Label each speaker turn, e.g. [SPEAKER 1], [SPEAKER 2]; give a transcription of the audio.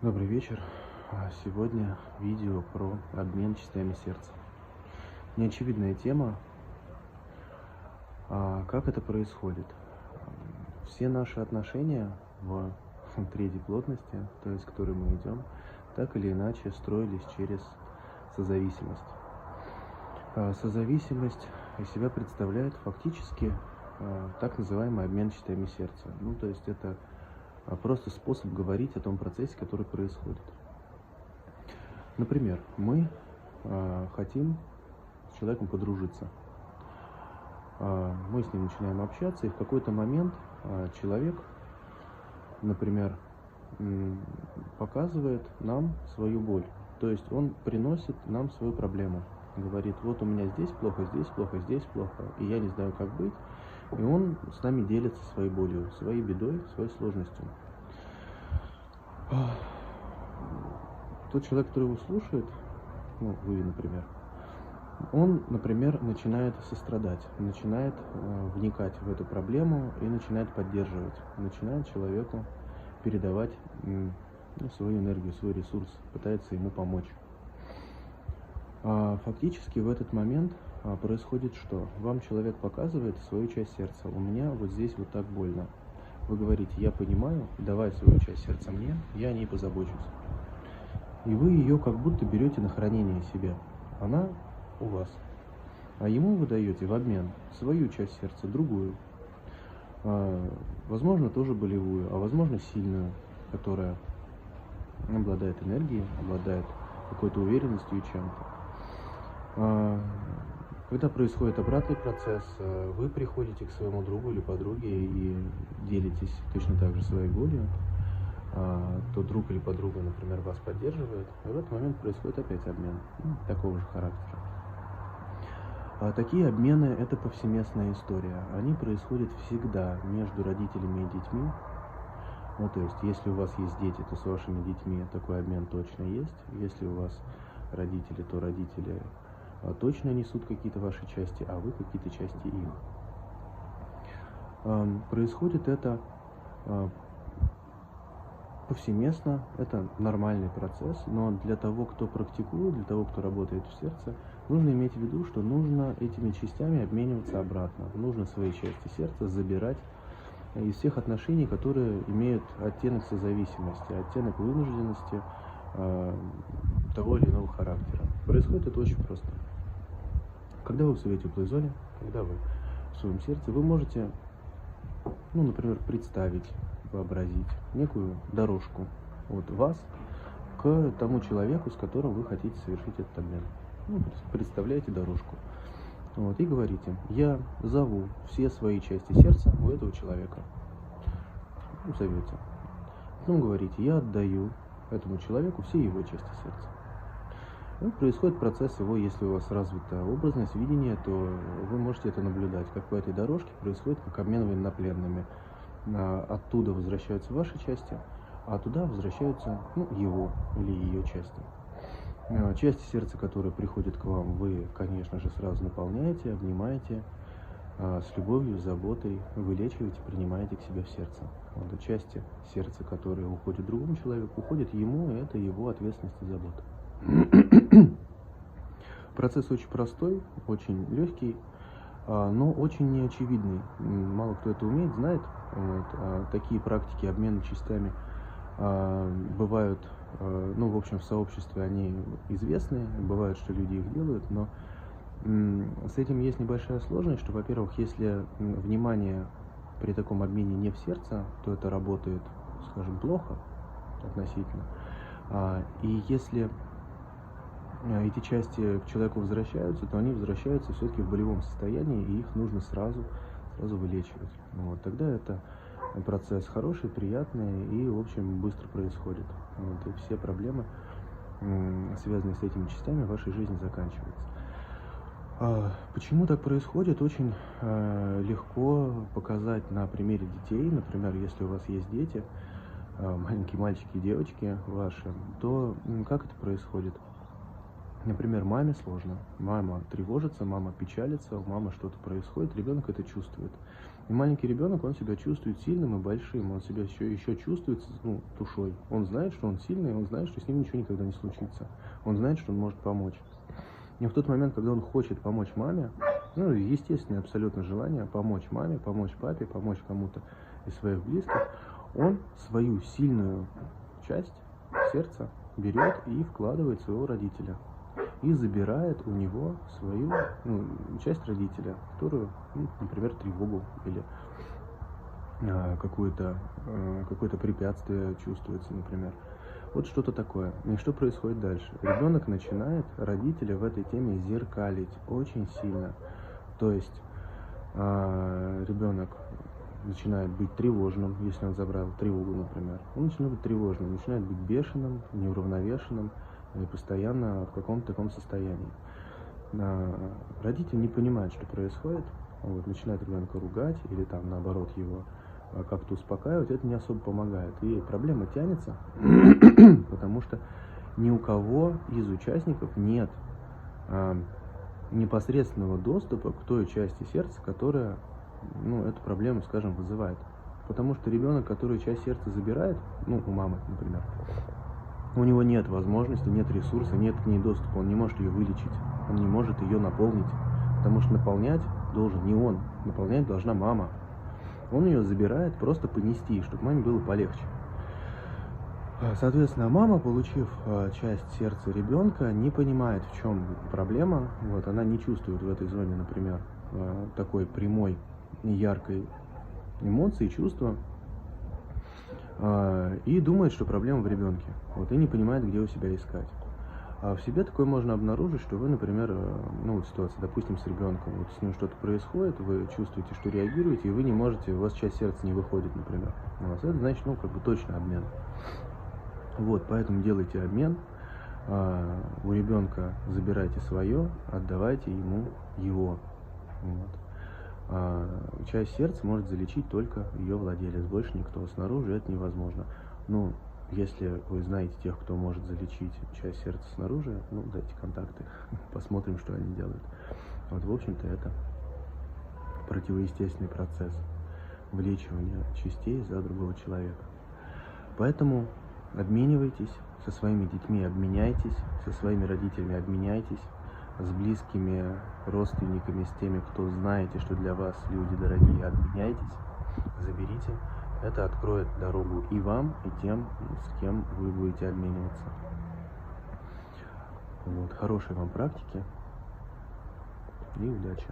[SPEAKER 1] Добрый вечер. Сегодня видео про обмен частями сердца. Неочевидная тема. Как это происходит? Все наши отношения в третьей плотности, то есть к которой мы идем, так или иначе строились через созависимость. Созависимость из себя представляет фактически так называемый обмен частями сердца. То есть это просто способ говорить о том процессе, который происходит. Например, мы хотим с человеком подружиться. Мы с ним начинаем общаться, и в какой-то момент человек, например, показывает нам свою боль. То есть он приносит нам свою проблему. Говорит: вот у меня здесь плохо, здесь плохо, здесь плохо, и я не знаю, как быть. И он с нами делится своей болью, своей бедой, своей сложностью. Тот человек, который его слушает, вы, например, он, например, начинает сострадать, начинает вникать в эту проблему и начинает поддерживать, начинает человеку передавать свою энергию, свой ресурс, пытается ему помочь. Фактически в этот момент происходит что? Вам человек показывает свою часть сердца. У меня вот здесь вот так больно. Вы говорите: я понимаю, давай свою часть сердца мне, я о ней позабочусь. И вы ее как будто берете на хранение себе. Она у вас. А ему вы даете в обмен свою часть сердца, другую. Возможно, тоже болевую, а возможно, сильную, которая обладает энергией, обладает какой-то уверенностью и чем-то. Когда происходит обратный процесс, вы приходите к своему другу или подруге и делитесь точно так же своей болью, то друг или подруга, например, вас поддерживает, и в этот момент происходит опять обмен такого же характера. Такие обмены – это повсеместная история. Они происходят всегда между родителями и детьми. То есть, если у вас есть дети, то с вашими детьми такой обмен точно есть. Если у вас родители, то родители точно несут какие-то ваши части, а вы какие-то части им. Происходит это повсеместно, это нормальный процесс, но для того, кто практикует, для того, кто работает в сердце, нужно иметь в виду, что нужно этими частями обмениваться обратно. Нужно свои части сердца забирать из всех отношений, которые имеют оттенок созависимости, оттенок вынужденности того или иного характера. Происходит это очень просто. Когда вы в своей теплой зоне, когда вы в своем сердце, вы можете, например, представить, вообразить некую дорожку от вас к тому человеку, с которым вы хотите совершить этот обмен. Представляете дорожку. И говорите: я зову все свои части сердца у этого человека. Зовете. Потом говорите: я отдаю этому человеку все его части сердца. Происходит процесс его, если у вас развита образность, видение, то вы можете это наблюдать, как по этой дорожке происходит как обмен военнопленными. Оттуда возвращаются ваши части, а туда возвращаются его или ее части. Части сердца, которые приходят к вам, вы, конечно же, сразу наполняете, обнимаете, с любовью, с заботой, вылечиваете, принимаете к себе в сердце. Части сердца, которые уходят другому человеку, уходят ему, и это его ответственность и забота. Процесс очень простой, очень легкий, но очень неочевидный. Мало кто это умеет, знает. Такие практики обмена частями бывают, в общем, в сообществе они известны, бывает, что люди их делают, но с этим есть небольшая сложность, что, во-первых, если внимание при таком обмене не в сердце, то это работает, скажем, плохо относительно. И если эти части к человеку возвращаются, то они возвращаются все-таки в болевом состоянии, и их нужно сразу вылечивать. Тогда это процесс хороший, приятный и, в общем, быстро происходит. И все проблемы, связанные с этими частями, в вашей жизни заканчиваются. Почему так происходит? Очень легко показать на примере детей. Например, если у вас есть дети, маленькие мальчики и девочки ваши, то как это происходит? Например, маме сложно, мама тревожится, мама печалится, у мамы что-то происходит, ребенок это чувствует. И маленький ребенок, он себя чувствует сильным и большим, он себя еще чувствует, ну, душой. Он знает, что он сильный, он знает, что с ним ничего никогда не случится. Он знает, что он может помочь. И в тот момент, когда он хочет помочь маме, ну, естественное абсолютно желание помочь маме, помочь папе, помочь кому-то из своих близких, он свою сильную часть сердца берет и вкладывает в своего родителя. И забирает у него свою, ну, часть родителя, которую, ну, например, тревогу или какое-то препятствие чувствуется, например. Вот что-то такое. И что происходит дальше? Ребенок начинает родителя в этой теме зеркалить очень сильно. То есть ребенок начинает быть тревожным, если он забрал тревогу, например. Он начинает быть тревожным, начинает быть бешеным, неуравновешенным и постоянно в каком-то таком состоянии. Родитель не понимает, что происходит, вот, начинает ребенка ругать или там наоборот его как-то успокаивать, это не особо помогает. И проблема тянется, потому что ни у кого из участников нет непосредственного доступа к той части сердца, которая, ну, эту проблему, скажем, вызывает. Потому что ребенок, который часть сердца забирает, ну, у мамы, например, у него нет возможности, нет ресурса, нет к ней доступа, он не может ее вылечить, он не может ее наполнить, потому что наполнять должен не он, наполнять должна мама. Он ее забирает просто понести, чтобы маме было полегче. Соответственно, мама, получив часть сердца ребенка, не понимает, в чем проблема. Вот, она не чувствует в этой зоне, например, такой прямой и яркой эмоции, чувства, и думает, что проблема в ребенке. Вот, и не понимает, где у себя искать. А в себе такое можно обнаружить, что вы, например, ну, ситуация, допустим, с ребенком, вот с ним что-то происходит, вы чувствуете, что реагируете, и вы не можете, у вас часть сердца не выходит, например. У вас это значит, ну, как бы точно обмен. Вот, поэтому делайте обмен, у ребенка забирайте свое, отдавайте ему его. Вот. Часть сердца может залечить только ее владелец, больше никто. Снаружи это невозможно. Ну, если вы знаете тех, кто может залечить часть сердца снаружи, ну, дайте контакты, посмотрим, что они делают. Вот, в общем-то, это противоестественный процесс вылечивания частей за другого человека. Поэтому обменивайтесь со своими детьми, обменяйтесь, со своими родителями обменяйтесь, с близкими родственниками, с теми, кто знаете, что для вас люди дорогие, обменяйтесь, заберите. Это откроет дорогу и вам, и тем, с кем вы будете обмениваться. Вот, хорошей вам практики и удачи.